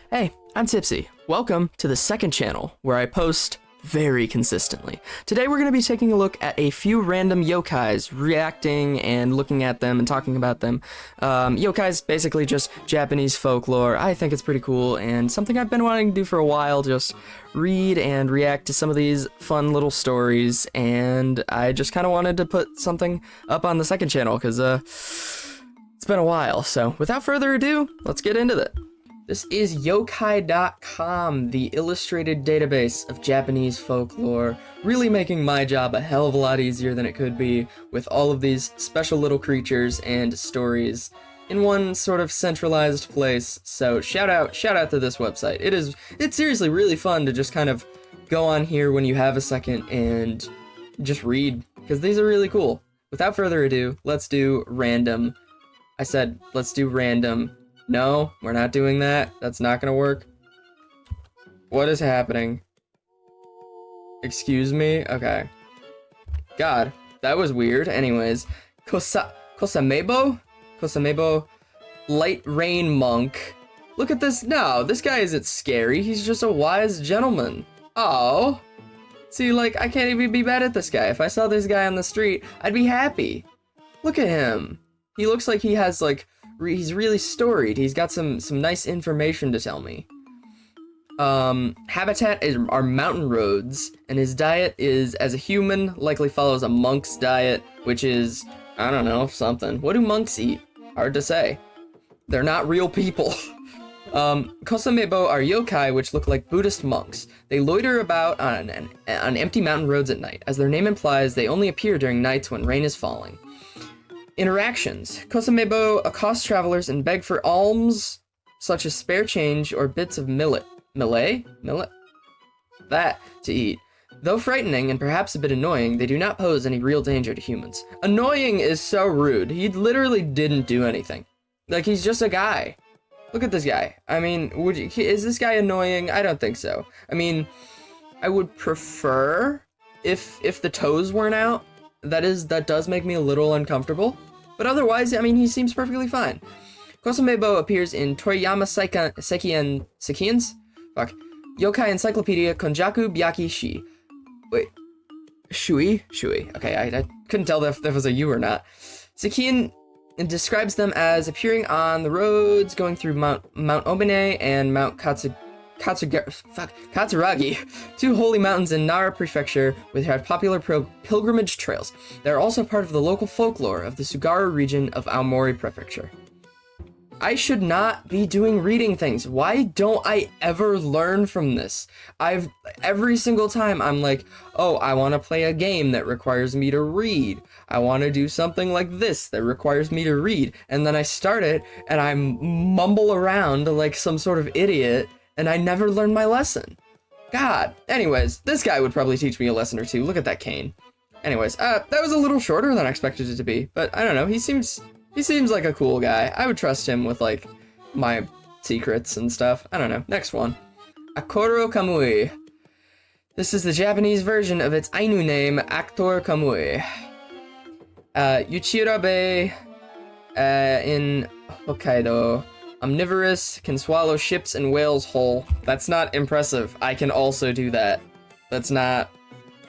Hey, I'm Tipsy. Welcome to the second channel, where I post very consistently. Today we're going to be taking a look at a few random yokais, reacting and looking at them and talking about them. Yokais, basically just Japanese folklore. I think it's pretty cool and something I've been wanting to do for a while, just read and react to some of these fun little stories, and I just kind of wanted to put something up on the second channel because it's been a while. So without further ado, let's get into it. This is Yokai.com, the illustrated database of Japanese folklore, really making my job a hell of a lot easier than it could be with all of these special little creatures and stories in one sort of centralized place. So shout out to this website. It's seriously really fun to just kind of go on here when you have a second and just read, because these are really cool. Without further ado, let's do random. I said, let's do random. No, we're not doing that. That's not gonna work. What is happening? Excuse me? Okay. God, that was weird. Anyways, Kosamebo? Kosamebo, Light Rain Monk. Look at this. No, this guy isn't scary. He's just a wise gentleman. Oh. See, like, I can't even be mad at this guy. If I saw this guy on the street, I'd be happy. Look at him. He looks like he has, like, he's really storied. He's got some nice information to tell me. Habitat are mountain roads, and his diet is, as a human, likely follows a monk's diet, which is, I don't know, something. What do monks eat? Hard to say. They're not real people. Kosamebo are yokai, which look like Buddhist monks. They loiter about on empty mountain roads at night. As their name implies, they only appear during nights when rain is falling. Interactions. Kosamebo accost travelers and beg for alms, such as spare change or bits of millet. That to eat. Though frightening and perhaps a bit annoying, they do not pose any real danger to humans. Annoying is so rude. He literally didn't do anything. Like, he's just a guy. Look at this guy. I mean, is this guy annoying? I don't think so. I mean, I would prefer if the toes weren't out. That does make me a little uncomfortable. But otherwise, I mean, he seems perfectly fine. Kosamebo appears in Toriyama Sekien's Yokai Encyclopedia Konjaku Byaki Shi. Wait. Shui? Okay, I couldn't tell if that was a U or not. Sekien describes them as appearing on the roads going through Mount Obine and Mount Katsuragi, two holy mountains in Nara Prefecture, which have popular pilgrimage trails. They are also part of the local folklore of the Tsugaru region of Aomori Prefecture. I should not be doing reading things. Why don't I ever learn from this? Every single time I'm like, oh, I want to play a game that requires me to read. I want to do something like this that requires me to read. And then I start it and I mumble around like some sort of idiot, and I never learn my lesson. God. Anyways, this guy would probably teach me a lesson or two. Look at that cane. Anyways, that was a little shorter than I expected it to be, but I don't know. He seems like a cool guy. I would trust him with, like, my secrets and stuff. I don't know. Next one. Akoro Kamui. This is the Japanese version of its Ainu name, Actor Kamui. Yuchira Bay, in Hokkaido. Omnivorous, can swallow ships and whales whole. That's not impressive. I can also do that. That's not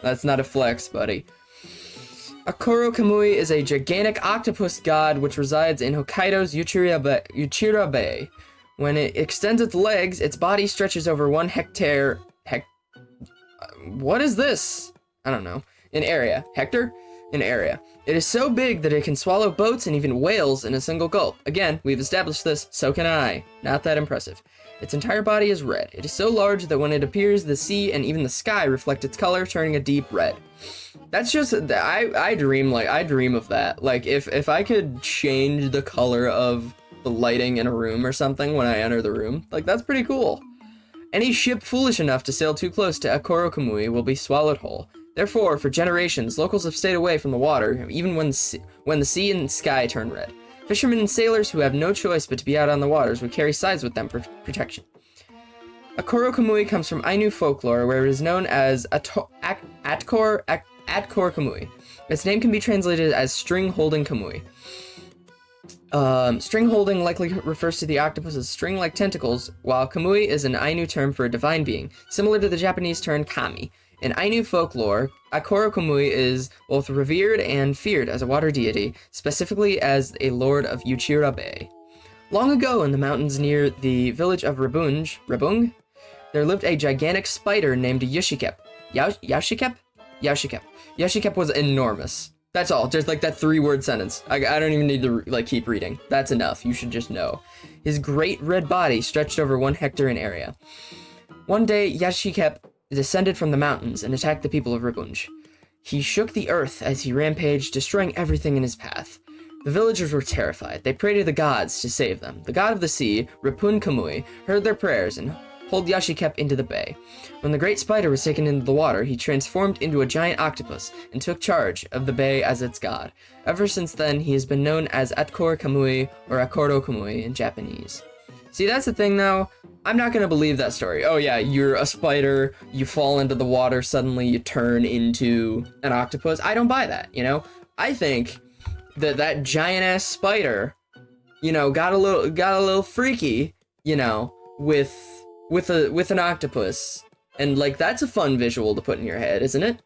a flex, buddy. Akoro Kamui is a gigantic octopus god which resides in Hokkaido's Yuchira Bay. When it extends its legs, its body stretches over 1 hectare. What is this? I don't know. In area. Hectare? In area. It is so big that it can swallow boats and even whales in a single gulp. Again, we've established this, so can I. Not that impressive. Its entire body is red. It is so large that when it appears, the sea and even the sky reflect its color, turning a deep red. That's just, I dream of that. Like, if I could change the color of the lighting in a room or something when I enter the room, like, that's pretty cool. Any ship foolish enough to sail too close to Akoro Kamui will be swallowed whole. Therefore, for generations, locals have stayed away from the water, even when the sea and sky turn red. Fishermen and sailors who have no choice but to be out on the waters would carry sides with them for protection. Akoro Kamui comes from Ainu folklore, where it is known as Atkor Kamui. Its name can be translated as string-holding Kamui. String holding likely refers to the octopus's string-like tentacles, while kamui is an Ainu term for a divine being, similar to the Japanese term kami. In Ainu folklore, Akoro Kamui is both revered and feared as a water deity, specifically as a lord of Uchira Bay. Long ago, in the mountains near the village of Rebung, there lived a gigantic spider named Yoshikep. Yoshikep? Yoshikep. Yoshikep was enormous. That's all, just like that 3-word sentence. I don't even need to keep reading. That's enough, you should just know. His great red body stretched over 1 hectare in area. One day, Yoshikep descended from the mountains and attacked the people of Rebunj. He shook the earth as he rampaged, destroying everything in his path. The villagers were terrified. They prayed to the gods to save them. The god of the sea, Ripun Kamui, heard their prayers and pulled Yoshikep into the bay. When the great spider was taken into the water, he transformed into a giant octopus and took charge of the bay as its god. Ever since then, he has been known as Atkor Kamui or Akoro Kamui in Japanese. See, that's the thing though. I'm not gonna believe that story. Oh yeah, you're a spider, you fall into the water, suddenly you turn into an octopus. I don't buy that, you know? I think that giant ass spider, you know, got a little freaky, you know, with an octopus. And like that's a fun visual to put in your head, isn't it?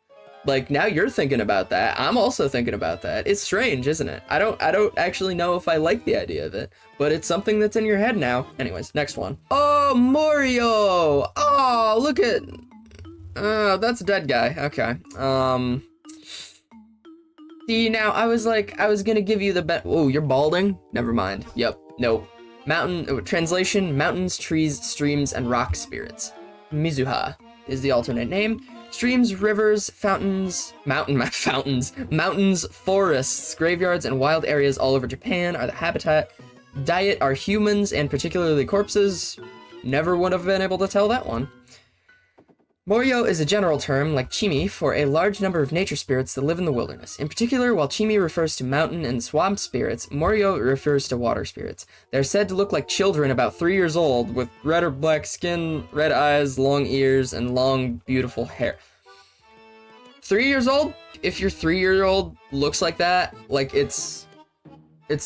Like now you're thinking about that. I'm also thinking about that. It's strange, isn't it? I don't actually know if I like the idea of it, but it's something that's in your head now. Anyways, next one. Oh, Morio! Oh, look at... Oh, that's a dead guy. Okay. See, now, I was gonna give you the oh, you're balding? Never mind. Yep. Nope. Translation, mountains, trees, streams, and rock spirits. Mizuha is the alternate name. Streams, rivers, fountains, mountains, forests, graveyards, and wild areas all over Japan are the habitat. Diet are humans, and particularly corpses. Never would have been able to tell that one. Morio is a general term, like Chimi, for a large number of nature spirits that live in the wilderness. In particular, while Chimi refers to mountain and swamp spirits, Morio refers to water spirits. They're said to look like children about 3 years old, with red or black skin, red eyes, long ears, and long, beautiful hair. 3 years old? If your 3-year-old looks like that, like it's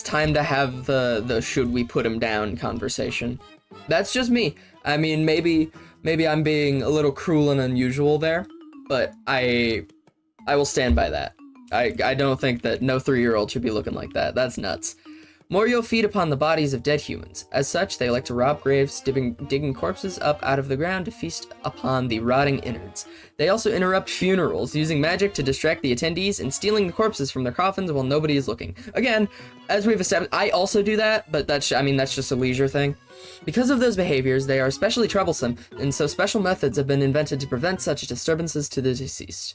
time to have the should we put him down conversation. That's just me. I mean, maybe I'm being a little cruel and unusual there, but I will stand by that. I don't think that no 3-year-old should be looking like that. That's nuts. Morio feed upon the bodies of dead humans. As such, they like to rob graves, digging corpses up out of the ground to feast upon the rotting innards. They also interrupt funerals, using magic to distract the attendees and stealing the corpses from their coffins while nobody is looking. Again, as we've established, I also do that, but that's just a leisure thing. Because of those behaviors, they are especially troublesome, and so special methods have been invented to prevent such disturbances to the deceased.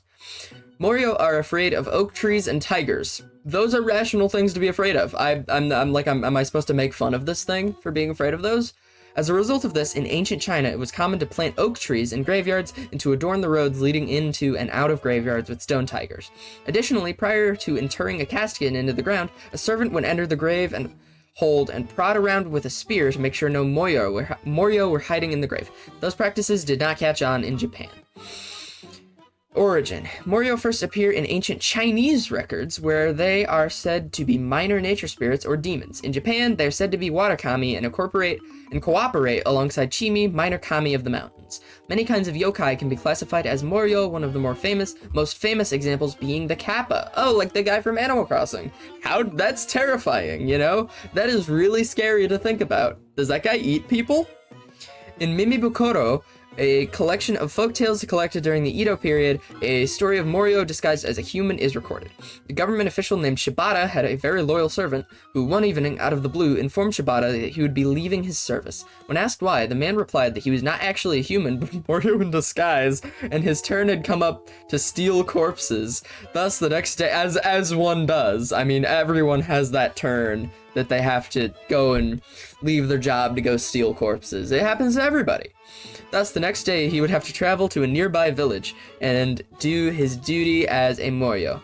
Morio are afraid of oak trees and tigers. Those are rational things to be afraid of. Am I supposed to make fun of this thing for being afraid of those? As a result of this, in ancient China, it was common to plant oak trees in graveyards and to adorn the roads leading into and out of graveyards with stone tigers. Additionally, prior to interring a casket into the ground, a servant would enter the grave and hold and prod around with a spear to make sure no Morio were hiding in the grave. Those practices did not catch on in Japan. Origin. Morio first appear in ancient Chinese records, where they are said to be minor nature spirits or demons. In Japan, they are said to be water kami and cooperate alongside Chimi, minor kami of the mountains. Many kinds of yokai can be classified as Morio, one of the most famous examples being the Kappa. Oh, like the guy from Animal Crossing. That's terrifying, you know? That is really scary to think about. Does that guy eat people? In Mimibukuro, a collection of folktales collected during the Edo period, a story of Morio disguised as a human is recorded. A government official named Shibata had a very loyal servant who, one evening, out of the blue, informed Shibata that he would be leaving his service. When asked why, the man replied that he was not actually a human, but Morio in disguise, and his turn had come up to steal corpses. Thus, the next day, as one does, I mean, everyone has that turn that they have to go and leave their job to go steal corpses. It happens to everybody. Thus, the next day, he would have to travel to a nearby village and do his duty as a Morio.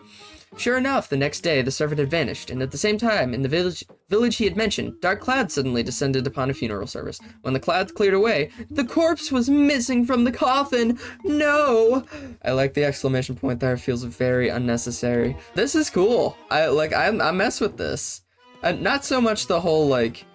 Sure enough, the next day, the servant had vanished, and at the same time, in the village he had mentioned, dark clouds suddenly descended upon a funeral service. When the clouds cleared away, the corpse was missing from the coffin! No! I like the exclamation point there, it feels very unnecessary. This is cool. I mess with this. Not so much the whole, like,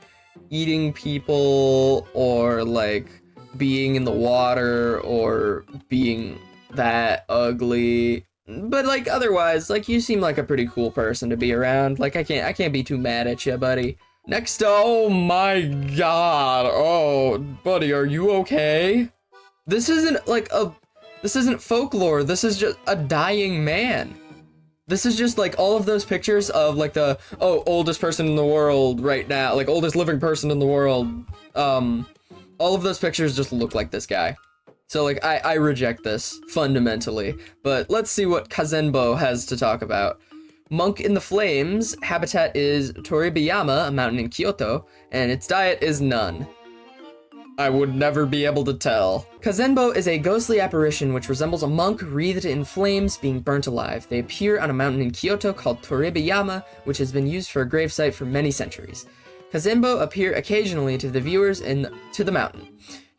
eating people or, like, being in the water or being that ugly. But, like, otherwise, like, you seem like a pretty cool person to be around. Like, I can't be too mad at you, buddy. Next, oh my god. Oh, buddy, are you okay? This isn't, like, this isn't folklore. This is just a dying man. This is just like all of those pictures of like the, oh, oldest person in the world right now, like oldest living person in the world. All of those pictures just look like this guy. So like I reject this fundamentally, but let's see what Kazenbo has to talk about. Monk in the Flames habitat is Toribeyama, a mountain in Kyoto, and its diet is none. I would never be able to tell. Kazenbo is a ghostly apparition which resembles a monk wreathed in flames being burnt alive. They appear on a mountain in Kyoto called Toribeyama, which has been used for a gravesite for many centuries. Kazenbo appear occasionally to the viewers to the mountain.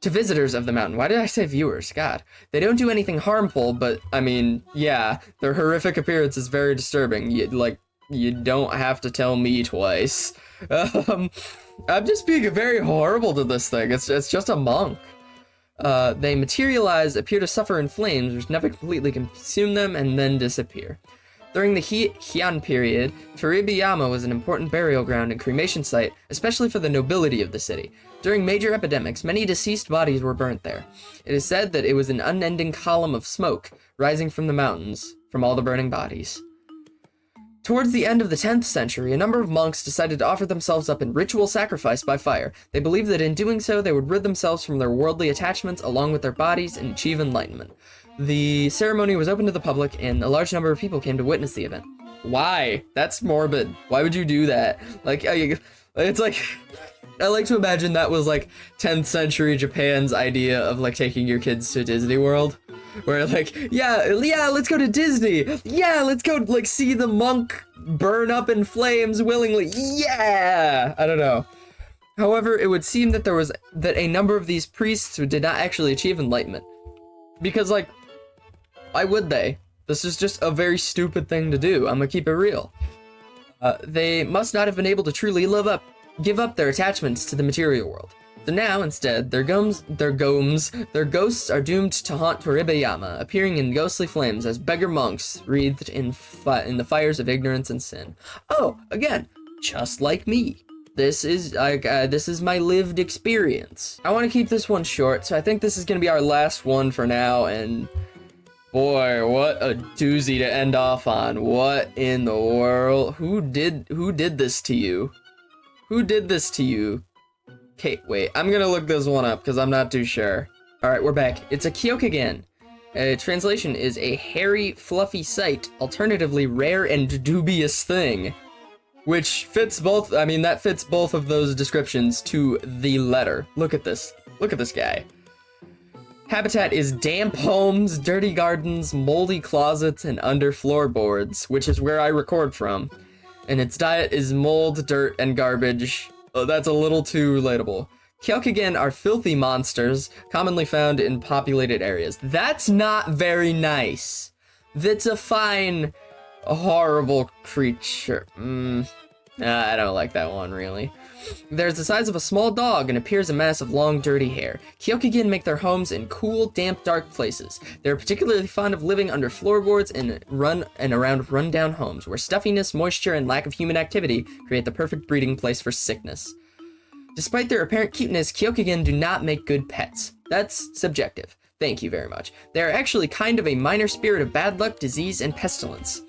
To visitors of the mountain. Why did I say viewers? God. They don't do anything harmful, but, I mean, yeah, their horrific appearance is very disturbing. You don't have to tell me twice. I'm just being very horrible to this thing. It's just a monk. They materialize, appear to suffer in flames, which never completely consume them, and then disappear. During the Heian period, Toribeyama was an important burial ground and cremation site, especially for the nobility of the city. During major epidemics, many deceased bodies were burnt there. It is said that it was an unending column of smoke rising from the mountains from all the burning bodies. Towards the end of the 10th century, a number of monks decided to offer themselves up in ritual sacrifice by fire. They believed that in doing so, they would rid themselves from their worldly attachments along with their bodies and achieve enlightenment. The ceremony was open to the public, and a large number of people came to witness the event. Why? That's morbid. Why would you do that? Like, it's like, I like to imagine that was like 10th century Japan's idea of like taking your kids to Disney World. Where like, yeah, let's go to Disney. Yeah, let's go like see the monk burn up in flames willingly. Yeah, I don't know. However, it would seem that that a number of these priests did not actually achieve enlightenment. Because like, why would they? This is just a very stupid thing to do. I'm gonna keep it real. They must not have been able to truly give up their attachments to the material world. So now, instead, their ghosts are doomed to haunt Toribeyama, appearing in ghostly flames as beggar monks wreathed in the fires of ignorance and sin. Oh, again, just like me. This is my lived experience. I want to keep this one short, so I think this is gonna be our last one for now. And boy, what a doozy to end off on! What in the world? Who did this to you? Who did this to you? Okay, wait, I'm gonna look this one up because I'm not too sure. Alright, we're back. It's a Kyokagen. Translation is a hairy, fluffy sight, alternatively rare and dubious thing. Which fits both, I mean, that fits both of those descriptions to the letter. Look at this. Look at this guy. Habitat is damp homes, dirty gardens, moldy closets, and under floorboards, which is where I record from. And its diet is mold, dirt, and garbage. Oh, that's a little too relatable. Kyokagen are filthy monsters, commonly found in populated areas. That's not very nice. That's a fine, horrible creature. I don't like that one, really. There's the size of a small dog and appears a mass of long, dirty hair. Kyokagen make their homes in cool, damp, dark places. They're particularly fond of living under floorboards and around run-down homes, where stuffiness, moisture, and lack of human activity create the perfect breeding place for sickness. Despite their apparent cuteness, Kyokagen do not make good pets. That's subjective. Thank you very much. They are actually kind of a minor spirit of bad luck, disease, and pestilence.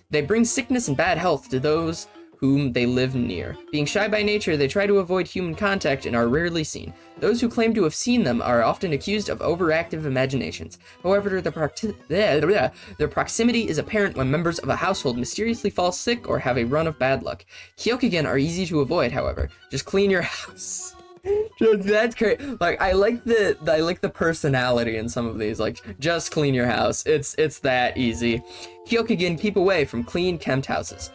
They bring sickness and bad health to those whom they live near. Being shy by nature, they try to avoid human contact and are rarely seen. Those who claim to have seen them are often accused of overactive imaginations. However, their proximity is apparent when members of a household mysteriously fall sick or have a run of bad luck. Kyokagen are easy to avoid, however. Just clean your house. That's great. Like, I like the personality in some of these. Like, just clean your house. It's that easy. Kyokagen keep away from clean, kempt houses.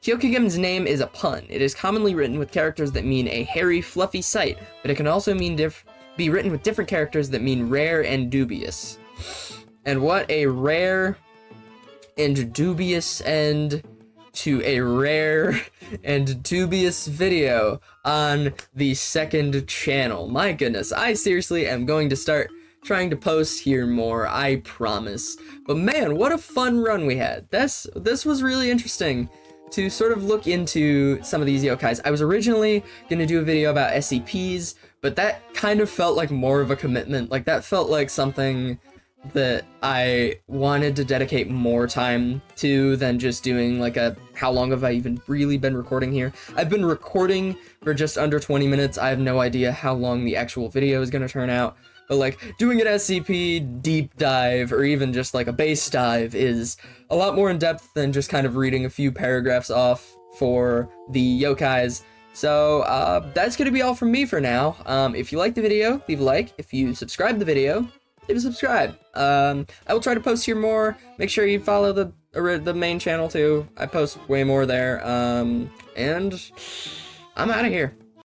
Kyokagen's name is a pun. It is commonly written with characters that mean a hairy, fluffy sight, but it can also mean be written with different characters that mean rare and dubious. And what a rare and dubious and to a rare and dubious video on the second channel. My goodness, I seriously am going to start trying to post here more, I promise. But man, what a fun run we had. This was really interesting to sort of look into some of these yokais. I was originally gonna do a video about SCPs, but that kind of felt like more of a commitment. Like, that felt like something that I wanted to dedicate more time to than just doing like a, how long have I even really been recording here? I've been recording for just under 20 minutes. I have no idea how long the actual video is gonna turn out. But like, doing an SCP deep dive, or even just like a base dive, is a lot more in depth than just kind of reading a few paragraphs off for the yokais. So that's gonna be all from me for now. If you like the video, leave a like. If you subscribe the video, leave a subscribe. I will try to post here more. Make sure you follow the main channel too. I post way more there. And I'm out of here.